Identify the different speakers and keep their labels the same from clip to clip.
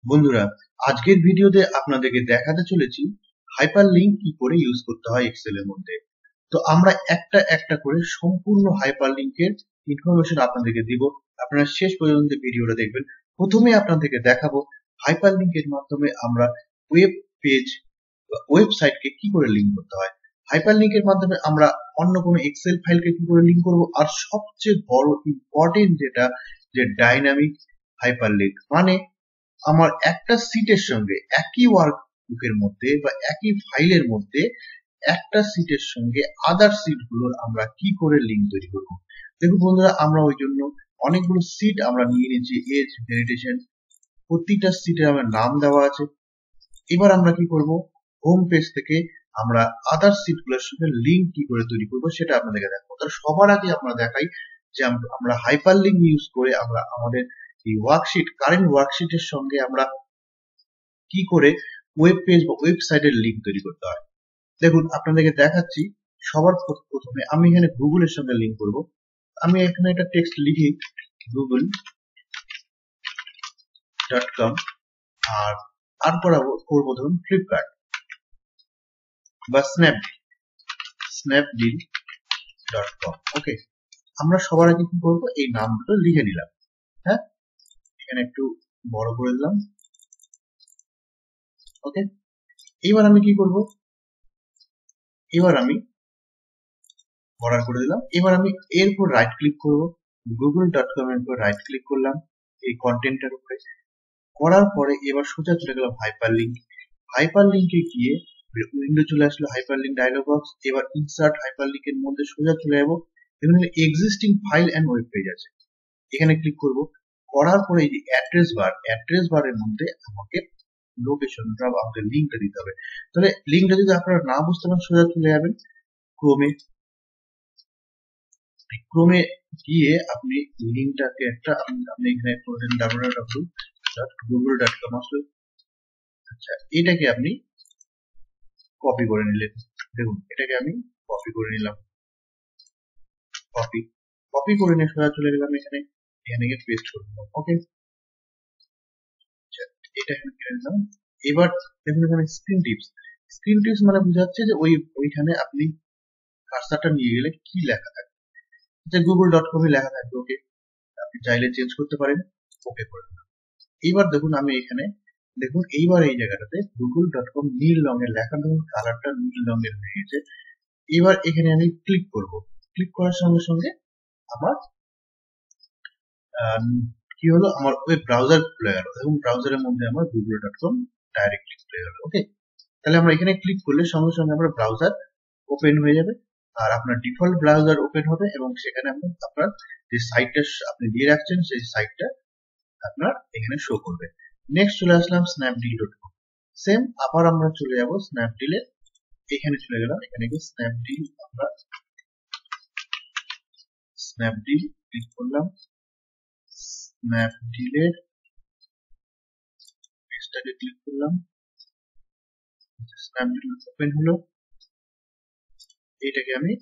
Speaker 1: বন্ধুরা, আজকের ভিডিওতে আপনাদেরকে দেখাতে চলেছি হাইপারলিংক কি করে ইউজ করতে হয় এক্সেল এর মধ্যে। তো আমরা একটা একটা করে সম্পূর্ণ হাইপারলিংকের ইনফরমেশন আপনাদেরকে দিব। আপনারা শেষ পর্যন্ত ভিডিওটা দেখবেন। প্রথমে আপনাদেরকে দেখাবো হাইপারলিংকের মাধ্যমে আমরা ওয়েব পেজ বা ওয়েবসাইটকে কি করে লিংক করতে হয়। হাইপারলিংকের মাধ্যমে আমরা অন্য কোনো এক্সেল ফাইলকে কি করে লিংক করব, আর সবচেয়ে বড় ইম্পর্টেন্ট যেটা যে ডাইনামিক হাইপারলিংক, মানে আমার একটা সিটের সঙ্গে একই ওয়ার্কবুকের মধ্যে বা একই ফাইলের মধ্যে একটা সিটের সঙ্গে আদার সিট গুলোর আমরা কি করে লিঙ্ক তৈরি করব। দেখুন বন্ধুরা, আমরা ওই জন্য অনেকগুলো সিট আমরা নিয়ে নিয়েছি। এজ, ভ্যালিডেশন, প্রতিটা সিটের আমার নাম দেওয়া আছে। এবার আমরা কি করব, হোম পেজ থেকে আমরা আদার সিট গুলোর সঙ্গে লিঙ্ক কি করে তৈরি করব সেটা আপনাদেরকে দেখাবো। তার সবার আগে আমরা দেখাই যে আমরা হাইপার লিঙ্ক ইউজ করে আমরা আমাদের এই ওয়ার্কশিট, কারেন্ট ওয়ার্কশিটের সঙ্গে আমরা কি করে ওয়েব পেজ বা ওয়েবসাইটের লিঙ্ক তৈরি করতে হয়। দেখুন আপনাদেরকে দেখাচ্ছি। সবার প্রথমে আমি এখানে গুগলের সঙ্গে লিঙ্ক করব। আমি এখানে একটা টেক্সট লিখি google.com, আর তারপর করবো ধরুন ফ্লিপকার্ট বা স্ন্যাপডিল.com। ওকে, আমরা সবার আগে কি করবো, এই নামগুলো লিখে নিলাম। হ্যাঁ, এখানে একটু বড় করে দিলাম। ওকে, এবার আমি কি করব, এবার আমি অর্ডার করে দিলাম। এবার আমি এরপর রাইট ক্লিক করব, google.com এর উপর রাইট ক্লিক করলাম এই কন্টেন্টের উপরে। করার পরে এবার সোজা চলে গেলাম হাইপারলিংকে গিয়ে উইন্ডো চলে আসলো, হাইপারলিংক ডায়লগ বক্স। এবার ইনসার্ট হাইপারলিংক এর মধ্যে সোজা চলে যাবো। এখানে existing file and web page আছে, এখানে ক্লিক করব। করার পরে এই যে অ্যাড্রেস বারের মধ্যে আমাকে লোকেশনটা, আমাদের লিঙ্কটা দিতে হবে। তাহলে লিঙ্কটা যদি আপনারা না বুঝতে পারেন সোজা চলে যাবেন ক্রোমে গিয়ে আপনি লিঙ্কটাকে একটা আপনি এখানে করবেন www.google.com আসলে। আচ্ছা, এটাকে আপনি কপি করে নিলেন। দেখুন, এটাকে আমি কপি করে নিলাম। কপি করে নিয়ে সোজা চলে গেলাম এখানে গিয়ে পেস্ট করে দিলাম। ওকে, এটা এখানে ছেড়ে দিলাম। এবার দেখুন এখানে স্ক্রিন টিপস মানে বোঝাচ্ছে যে ওইখানে আপনি কার্সারটা নিয়ে গেলে কি লেখা থাকে, যে google.com এ লেখা থাকবে। ওকে, আপনি চাইলে চেঞ্জ করতে পারেন। ওকে করে দিলাম। এইবার দেখুন আমি এখানে, দেখুন এইবার এই জায়গাটাতে google.com নীল রঙের লেখা, দেখুন কালারটা নীল রঙের হয়ে গেছে। এবার এখানে আমি ক্লিক করব। ক্লিক করার সঙ্গে সঙ্গে আমার কি হলো, আমার ওয়েব ব্রাউজার খুলে গেল। এবং ব্রাউজারের মধ্যে আমার google.com ডাইরেক্টলি খুলে গেল। ওকে, তাহলে আমরা এখানে ক্লিক করলে সঙ্গে সঙ্গে আমার ব্রাউজার ওপেন হয়ে যাবে, আর আপনার ডিফল্ট ব্রাউজার ওপেন হবে এবং সেখানে আপনার যে সাইটটা আপনি দিয়ে রাখছেন সেই সাইটটা আপনার এখানে শো করবে। নেক্সট চলে আসলাম snapdeal.com। সেম আবার আমরা চলে যাব স্ন্যাপডিলে, এখানে চলে গেলাম। এখানে গিয়ে স্ন্যাপডিল, আমরা স্ন্যাপডিল ক্লিক করলাম। স্ন্যাপডিলের পেজটাকে ক্লিক করলাম। স্ন্যাপডিল ওপেন হলো। এটাকে আমি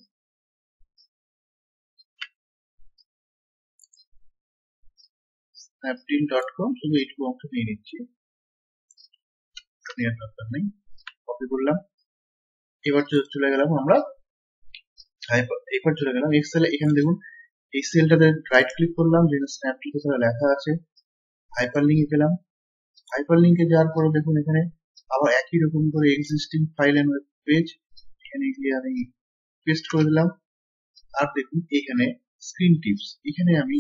Speaker 1: snapdeal.com শুধু এইটুকু অংশ নিয়ে নিচ্ছি, নেওয়ার দরকার নেই। কপি করলাম। এবার চলে গেলাম আমরা এবার চলে গেলাম এক্সেলে। এখানে দেখুন এই সেলটাতে রাইট ক্লিক করলাম, যেখানে স্ন্যাপডিল কথা লেখা আছে। হাইপারলিংকে গেলাম। হাইপারলিংকে যাওয়ার পরে দেখুন এখানে আবার একই রকম করে existing file and web page, এখানে গিয়ে আমি পেস্ট করে দিলাম। আর দেখুন এখানে স্ক্রিন টিপস, এখানে আমি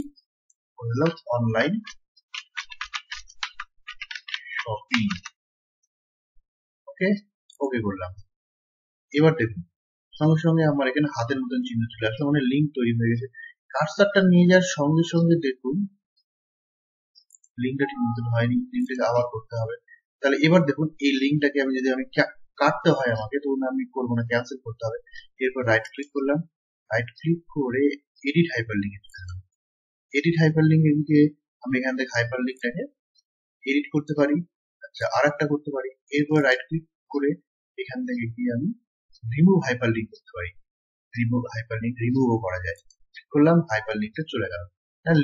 Speaker 1: করলাম অনলাইন শপিং। ওকে, ওকে করলাম। এবার দেখুন সঙ্গে সঙ্গে আমার এখানে হাতের মতন চিহ্ন চলে আসলো, মানে লিঙ্ক তৈরি হয়ে গেছে। কার্সারটা নিয়ে যাওয়ার সঙ্গে সঙ্গে দেখুন লিঙ্কটা ঠিক মতন হয়নি, লিঙ্কটাকে আবার করতে হবে। তাহলে এবার দেখুন এই লিঙ্কটাকে আমি যদি আমি কাটতে হয় আমাকে, তখন আমি করবো না, ক্যান্সেল করতে হবে। এরপর রাইট ক্লিক করলাম। রাইট ক্লিক করে এডিট হাইপারলিংকে চলে গেলাম। এডিট হাইপারলিংকে গিয়ে আমি এখান থেকে হাইপারলিংকটাকে এডিট করতে পারি। আচ্ছা, আর একটা করতে পারি। এরপর রাইট ক্লিক করে এখান থেকে গিয়ে আমি রিমুভ হাইপারলিংক করতে পারি। রিমুভ হাইপারলিংক রিমুভও করা যায়। ক্লিক করলাম, হাইপারলিংকটা চলে গেল,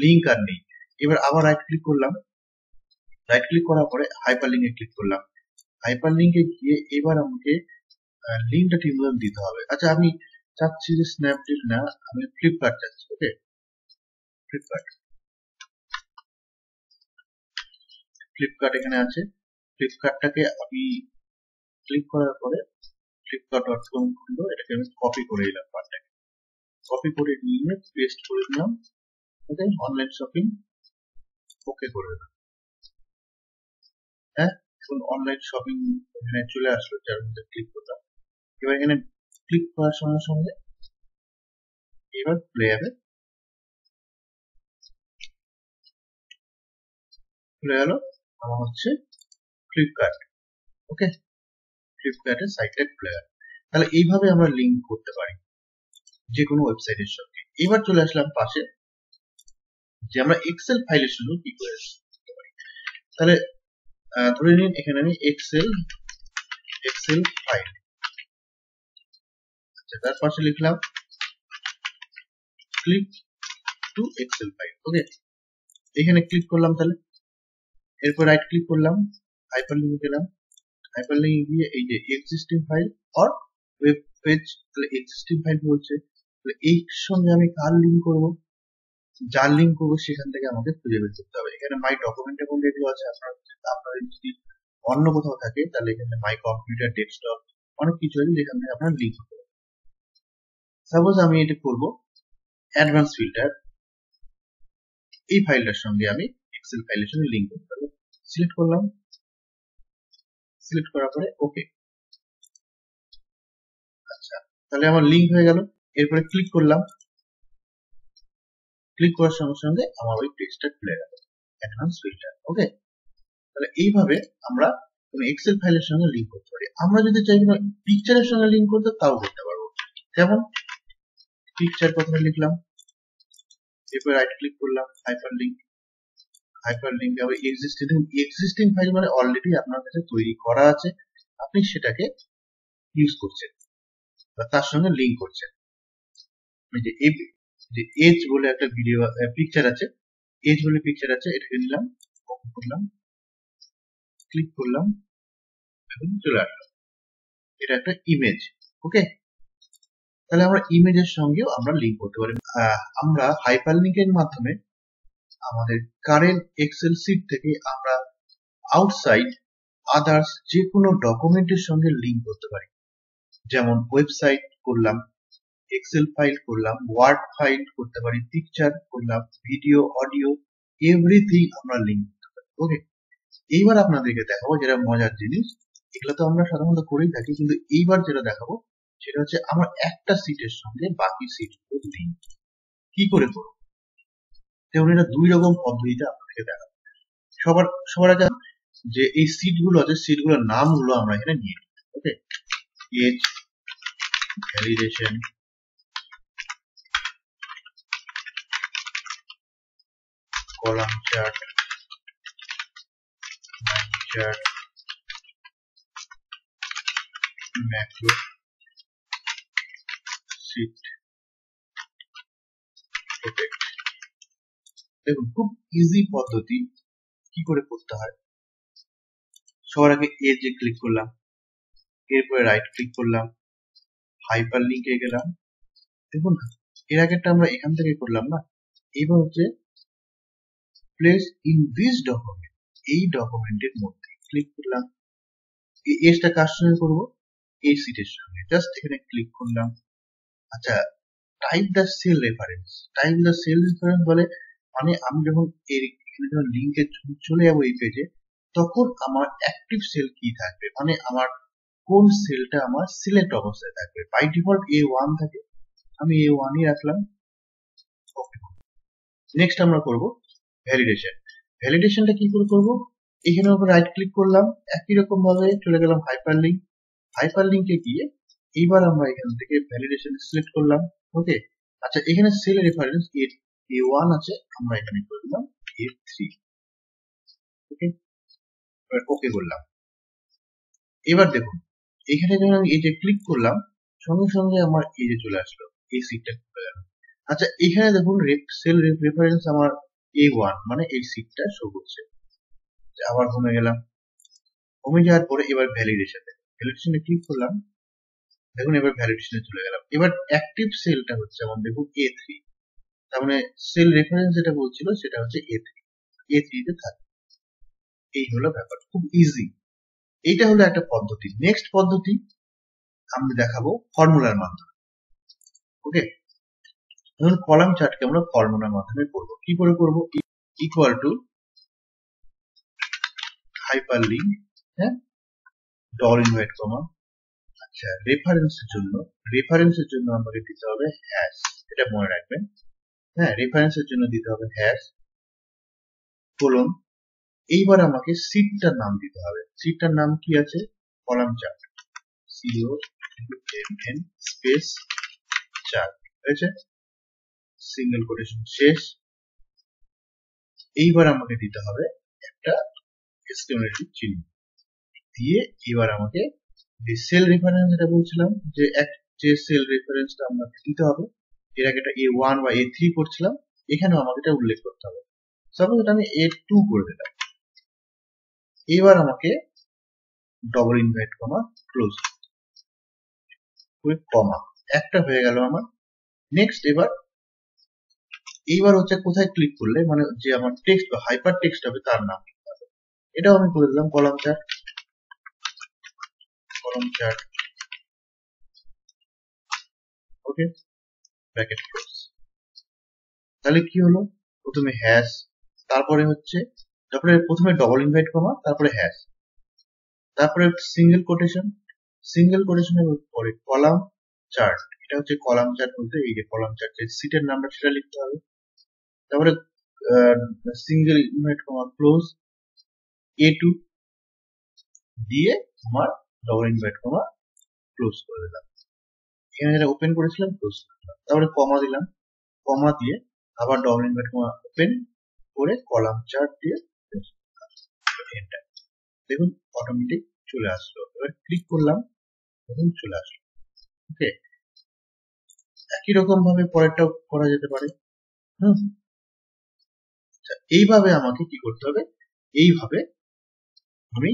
Speaker 1: লিঙ্ক আর নেই। এবার আবার রাইট ক্লিক করলাম, রাইট ক্লিক করার পরে হাইপারলিংকে ক্লিক করলাম। হাইপারলিংকে গিয়ে এবার আমাকে লিঙ্কটা ঠিক মতন দিতে হবে। আচ্ছা আমি চাচ্ছি যে স্ন্যাপডিল না, আমি ফ্লিপকার্ট চাচ্ছি। ওকে, ফ্লিপকার্ট এখানে আছে। ফ্লিপকার্টটাকে আমি ক্লিক করার পরে flipkart.com খুললো, এটাকে আমি কপি করে নিলাম, পার্টটাকে কপি করে নিয়ে পেস্ট করে দিলাম। ওকে, অনলাইন শপিং ওকে করে দিলাম। হ্যাঁ, এখন অনলাইন শপিং এখানে চলে আসলো, যার মধ্যে ক্লিক করলাম। এবার এখানে ক্লিক করার সঙ্গে সঙ্গে এবার খুলে যাবে, খুলে গেল আমার হচ্ছে ফ্লিপকার্ট। ওকে, ফ্লিপকার্টের সাইটটা খুলে গেল। তাহলে এইভাবে আমরা লিঙ্ক করতে পারি যে কোনো ওয়েবসাইটের সঙ্গে। এবার চলে আসলাম পাশে যে আমরা এক্সেল ফাইলের সঙ্গে কি করে করতে পারি। তাহলে ধরে নিন এখানে আমি এক্সেল ফাইল, আচ্ছা তার পাশে লিখলাম ক্লিক টু এক্সেল ফাইল। ওকে, এখানে ক্লিক করলাম। তাহলে এরপর রাইট ক্লিক করলাম, হাইপারলিংকে গেলাম, হাইপারলিংকে গিয়ে এই যে existing file or web page, তাহলে এক্সিস্টিং ফাইল বলছে, তাহলে এই সঙ্গে আমি কার লিঙ্ক করব, যার লিঙ্ক করবো সেখান থেকে আমাকে খুঁজে বের করতে হবে। এখানে মাই ডকুমেন্ট এবং যেগুলো আছে আপনাদের যদি অন্য কোথাও থাকে তাহলে এখানে মাই কম্পিউটার, ডেস্কটপ অনেক কিছু আছে যেখান থেকে আপনার লিঙ্ক করতে হবে। সাপোজ আমি এটা করব অ্যাডভান্স ফিল্টার, এই ফাইলটার সঙ্গে আমি এক্সেল ফাইলের সঙ্গে লিঙ্ক করতে হবে। সিলেক্ট করলাম, সিলেক্ট করার পরে ওকে। আচ্ছা, তাহলে আমার লিঙ্ক হয়ে গেল। এরপরে ক্লিক করলাম, ক্লিক করার সঙ্গে সঙ্গে আমার ওই পেজটা খুলে গেল, অ্যাডভান্স ফিল্টার। ওকে, তাহলে এইভাবে আমরা কোনো এক্সেল ফাইলের সঙ্গে লিঙ্ক করতে পারি। আমরা যদি চাই কোনো পিকচারের সঙ্গে লিঙ্ক করতে, তাও করতে পারবো। যেমন পিকচার প্রথমে লিখলাম, এরপর রাইট ক্লিক করলাম, হাইপারলিংক আবার এক্সিস্টিং ফাইল মানে অলরেডি আপনার কাছে তৈরি করা আছে, আপনি সেটাকে ইউজ করছেন বা তার সঙ্গে লিঙ্ক করছেন। যে এজ বলে একটা ভিডিও পিকচার আছে, এজ বলে পিকচার আছে, এটাকে নিলাম, কপি করলাম, ক্লিক করলাম এবং চলে আসলো। এটা একটা ইমেজ। ওকে, তাহলে আমরা ইমেজের সঙ্গেও আমরা লিঙ্ক করতে পারি। আমরা হাইপারলিংকের মাধ্যমে আমাদের কারেন্ট এক্সেল শিট থেকে আমরা আউটসাইড আদার্স যে কোনো ডকুমেন্টের সঙ্গে লিঙ্ক করতে পারি। যেমন ওয়েবসাইট করলাম, এক্সেল ফাইল করলাম, ওয়ার্ড ফাইল করতে পারি, পিকচার করলাম, ভিডিও, অডিও, এভরিথিং আমরা লিঙ্ক করতে পারি। ওকে, এইবার আপনাদেরকে দেখাবো যেটা মজার জিনিস, এগুলো তো আমরা সাধারণত করেই থাকি, কিন্তু এইবার যেটা দেখাবো সেটা হচ্ছে আমরা একটা সিটের সঙ্গে বাকি সিটগুলো লিঙ্ক কি করে করবো। যেমন এটা দুই রকম পদ্ধতিতে আপনাদেরকে দেখাবো। সবার আগে যে এই সিটগুলো আছে, সিটগুলোর নামগুলো আমরা এখানে নিয়ে নিই। Okay, edge, validation, column chart, chart, macro, sheet, protect. দেখুন খুব ইজি পদ্ধতি কি করে করতে হয়। সবার আগে এজে ক্লিক করলাম, এরপরে রাইট ক্লিক করলাম, হাইপার লিঙ্কে গেলাম। দেখুন এর আগেরটা আমরা এখান থেকে করলাম না, এবার হচ্ছে প্লেস ইন দিস ডকুমেন্ট, এই ডকুমেন্টের মধ্যে ক্লিক করলাম। এই এজটা কার সঙ্গে করবো, এই সিটের সঙ্গে, জাস্ট এখানে ক্লিক করলাম। আচ্ছা, type the cell reference, type the cell reference বলে মানে আমি যখন এখানে যখন লিঙ্কে চলে যাবো এই পেজে, তখন আমার অ্যাক্টিভ সেল কি থাকবে, মানে আমার কোন সেলটা আমার সিলেক্ট অবস্থায় থাকবে। বাই ডিফল্ট A1 থাকে, আমি A1 ই রাখলাম। নেক্সট আমরা করব ভ্যালিডেশন। ভ্যালিডেশনটা কি করে করব, এখানে উপর রাইট ক্লিক করলাম, একই রকম ভাবে চলে গেলাম হাইপারলিংক, হাইপারলিংকে গিয়ে এইবার আমরা এখান থেকে ভ্যালিডেশন সিলেক্ট করলাম। ওকে, আচ্ছা এখানে সেল রেফারেন্স A1 আছে, আমরা এখানে করে দিলাম A3। ওকে, ওকে করলাম। এবার দেখুন এখানে যখন আমি এই যে ক্লিক করলাম, সঙ্গে সঙ্গে আমার এই যে চলে আসলো, এই সিটটা খুলে গেল। আচ্ছা এখানে দেখুন সেল রেফারেন্স আমার A1 মানে এই সিটটা শো করছে। আবার হোমে গেলাম, হোমে যাওয়ার পরে এবার ভ্যালিডেশনে ক্লিক করলাম। দেখুন এবার ভ্যালিডেশনে চলে গেলাম। এবার অ্যাক্টিভ সেলটা হচ্ছে আমার দেখুন A3, তার মানে সেল রেফারেন্স যেটা বলছিল সেটা হচ্ছে A3 তে থাকে। এই হলো ব্যাপার, খুব ইজি। এইটা হলো একটা পদ্ধতি। নেক্সট পদ্ধতি আমি দেখাবো ফর্মুলার মাধ্যমে। ওকে, ধরুন কলাম চার্টকে আমরা ফর্মুলার মাধ্যমে করব। কি করে করব? ইকুয়াল টু হাইপারলিংক, হ্যাঁ, ডল ইনভাইট কমা, আচ্ছা রেফারেন্সের জন্য আমাকে দিতে হবে হ্যাশ, এটা মনে রাখবেন। হ্যাঁ, রেফারেন্সের জন্য দিতে হবে হ্যাশ কোলন। এইবার আমাকে সিটটার নাম দিতে হবে। সিটটার নাম কি আছে? Column chart, COLN space chart, হয়েছে, সিঙ্গেল কোটেশন শেষ। এইবার আমাকে দিতে হবে একটা এক্সক্লেমেটরি চিহ্ন দিয়ে, এবার আমাকে যে সেল রেফারেন্স যেটা বলছিলাম যে সেল রেফারেন্সটা আমাকে দিতে হবে, এর আগে এটা A1 বা A3 করছিলাম, এখানেও আমাকে এটা উল্লেখ করতে হবে। সাপোজ এটা আমি A2 করে দিলাম। এবার আমাকে double inverted comma close with comma, একটা হয়ে গেল আমার। নেক্সট এইবার হচ্ছে কোথায় ক্লিক করলে মানে যে আমার টেক্সট বা হাইপার টেক্সট হবে তার নাম লিখতে হবে। এটাও আমি করে দিলাম কলাম চার্ট, ওকে, ব্র্যাকেট ক্লোজ। তাহলে কি হলো? প্রথমে হ্যাশ, তারপরে প্রথমে ডবল ইনভাইট কমা, তারপরে হ্যাশ, তারপরে সিঙ্গেল কোটেশনের পরে কলাম চার্ট। এটা হচ্ছে কলাম চার্ট বলতে এই যে কলাম চার্ট যে সিটের নামটা সেটা লিখতে হবে। তারপরে single invite comma close A2 দিয়ে আমার ডবল ইনভাইট কমা ক্লোজ করে দিলাম। এখানে যেটা ওপেন করেছিলাম ক্লোজ করে দিলাম। তারপরে কমা দিলাম, কমা দিয়ে আবার ডবল ইনভাইট কমা ওপেন করে কলাম চার্ট দিয়ে এন্টার। দেখুন অটোমেটিক চলে আসলো। এবার ক্লিক করলাম, দেখুন চলে আসলো। ওকে, একই রকম ভাবে পরেরটাও করা যেতে পারে। এইভাবে আমাকে কি করতে হবে? এইভাবে আমি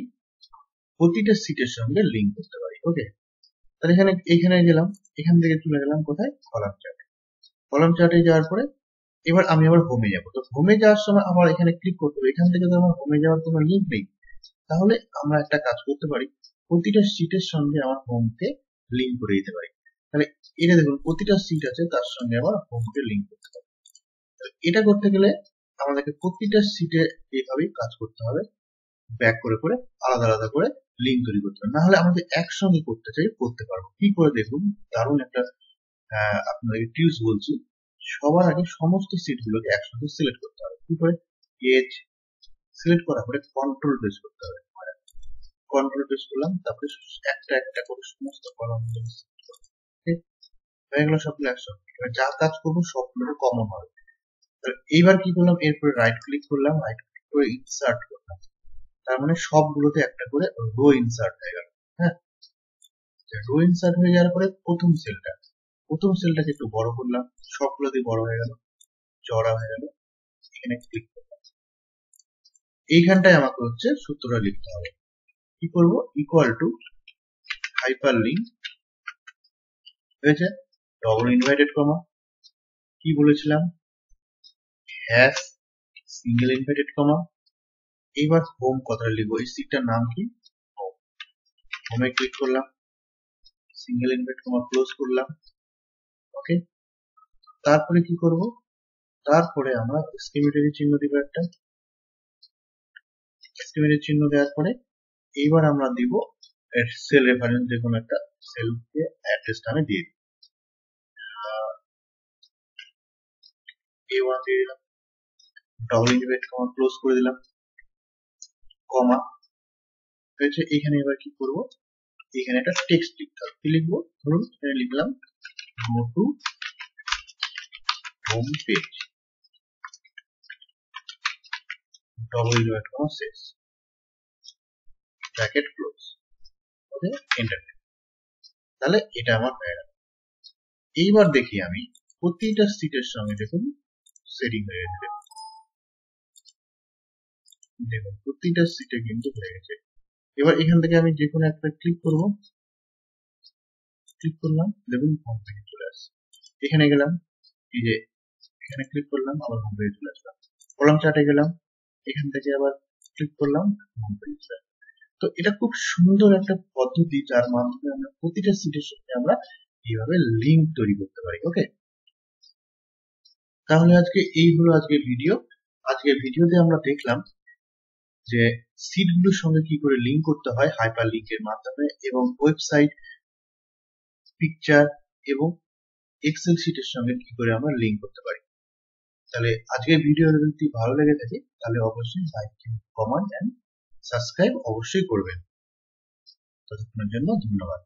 Speaker 1: প্রতিটা সিটের সঙ্গে লিঙ্ক করতে পারি। ওকে, তাহলে এখানে গেলাম, এখান থেকে চলে গেলাম কোথায়? কলাম চার্টে। কলাম চার্টে যাওয়ার পরে এবার আমি আবার হোমে যাবো। তো হোমে যাওয়ার সময় আমার এখানে ক্লিক করতে হবে। এখান থেকে তো আমার হোমে যাওয়ার কোনো লিঙ্ক নেই, তাহলে আমরা একটা কাজ করতে পারি, প্রতিটা সিটের সঙ্গে আমার হোমকে লিঙ্ক করে দিতে পারি। তাহলে এটা দেখুন প্রতিটা সিট আছে তার সঙ্গে আবার হোমকে লিঙ্ক করতে পারি। এটা করতে গেলে আমাদেরকে প্রতিটা সিটে এইভাবেই কাজ করতে হবে, ব্যাক করে করে আলাদা করে লিঙ্ক তৈরি করতে হবে। না হলে আমাদের একসঙ্গে করতে চাই করতে পারবো। কি করে দেখুন, দারুণ একটা আপনাদেরকে টিপস বলছি। সবার আগে সমস্ত সিট গুলোকে একসাথে সিলেক্ট করতে হবে। কি করে? এজ সিলেক্ট করার পরে কন্ট্রোল প্রেস করতে হবে। কন্ট্রোল প্রেস করলাম, তারপরে একটা করে সমস্ত কলাম হয়ে গেল সবগুলো একসঙ্গে। এবার যা কাজ করবো সবগুলো কমন হবে। এইবার কি করলাম? এরপরে রাইট ক্লিক করলাম, রাইট ক্লিক করে ইনসার্ট করলাম। তার মানে সবগুলোতে একটা করে রো ইনসার্ট হয়ে গেল। হ্যাঁ, রো ইনসার্ট হয়ে যাওয়ার পরে প্রথম সেলটাকে একটু বড় করলাম, সবগুলোতে বড় হয়ে গেল, চড়া হয়ে গেল। এখানে ক্লিক করলাম। এইখানটায় আমাকে হচ্ছে সূত্রটা লিখতে হবে। কি করব? ইকুয়াল টু হাইপারলিংক, হয়েছে, ডবল ইনভাইটেড কমা, কি বলেছিলাম? Hash single inverted comma. এইবার হোম কথাটা লিখবো। এই সিটটার নাম কি? হোমে ক্লিক করলাম, সিঙ্গেল ইনভাইট কমা ক্লোজ করলাম। ওকে, তারপরে কি করব? তারপরে আমরা এক্সক্লেমেটরি চিহ্ন দিব একটা। এক্সক্লেমেটরি চিহ্ন দেওয়ার পরে এইবার আমরা দিব সেল রেফারেন্স, যে কোনো একটা সেলকে অ্যাড্রেসটা আমি দিয়ে দিই। A1 দিয়ে দিলাম, ডবল ইনভাইট কমা ক্লোজ করে দিলাম, কমা, হয়েছে। এখানে এবার কি করব? এখানে একটা টেক্সট লিখতে হবে। কি লিখবো? ধরুন এখানে লিখলাম go to home page, double inverted comma শেষ, ব্র্যাকেট ক্লোজ। ওকে, এন্টার। তাহলে এটা আমার হয়ে গেল। এইবার দেখি আমি প্রতিটা সিটের সঙ্গে দেখুন সেটিং হয়ে গেছে। দেখুন প্রতিটা সিটে কিন্তু হয়ে গেছে। এবার এখান থেকে আমি যে কোনো একটা ক্লিক করব, ক্লিক করলাম, দেখুন হোম পেজে চলে আসছে। এখানে গেলাম, এই যে এখানে ক্লিক করলাম, আবার হোম পেজে চলে আসলাম। কলাম চার্টে গেলাম, এখান থেকে আবার ক্লিক করলাম, হোম পেজে চলে আসলাম। তো এটা খুব সুন্দর একটা পদ্ধতি, যার মাধ্যমে আমরা প্রতিটা সিটের সঙ্গে আমরা এইভাবে লিঙ্ক তৈরি করতে পারি। ওকে, তাহলে এই হলো আজকের ভিডিও। আজকের ভিডিওতে আমরা দেখলাম যে সিটগুলোর সঙ্গে কি করে লিঙ্ক করতে হয় হাইপার লিঙ্কের মাধ্যমে, এবং ওয়েবসাইট, পিকচার এবং এক্সেল শিটের সঙ্গে কি করে আমরা লিঙ্ক করতে পারি। তাহলে আজকের ভিডিও যদি ভালো লেগে থাকে তাহলে অবশ্যই লাইক, কমেন্ট এন্ড সাবস্ক্রাইব অবশ্যই করবেন। ততক্ষণের জন্য ধন্যবাদ।